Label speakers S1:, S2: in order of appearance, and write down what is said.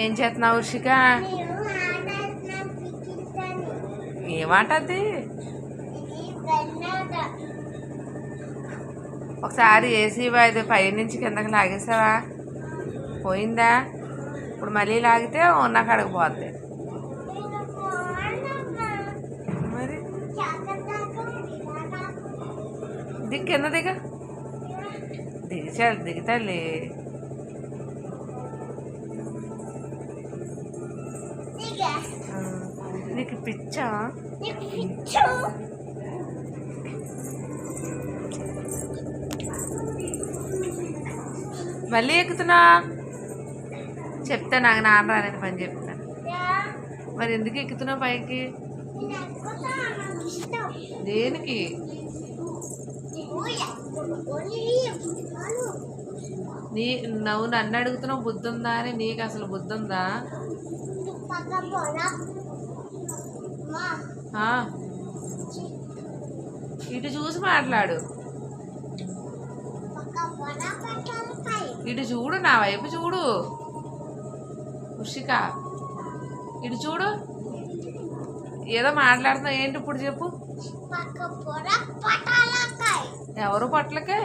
S1: ఏం చేస్తున్నావు ఉషిక? ఏమాట అది? ఒకసారి ఏసీ అది పైనుంచి కిందకి లాగేసావా? పోయిందా? ఇప్పుడు మళ్ళీ లాగితే ఉన్న కాడకు పోద్ది. మరి కింద దిగుతాడులే. నీకు పిచ్చా? మళ్ళీ ఎక్కుతున్నా? చెప్తా నాకు నాన్న రాని పని చెప్తా. మరి ఎందుకు ఎక్కుతున్నావు పైకి? దేనికి? నువ్వు నన్ను అడుగుతున్నావు బుద్ధి ఉందా అని. నీకు అసలు బుద్ధి ఉందా? ఇటు చూసి మాట్లాడు. ఇటు చూడు, నా వైపు చూడు ఉషిక. ఇటు చూడు. ఏదో మాట్లాడుతున్నావు ఏంటి ఇప్పుడు చెప్పు. ఎవరు పొట్లకే?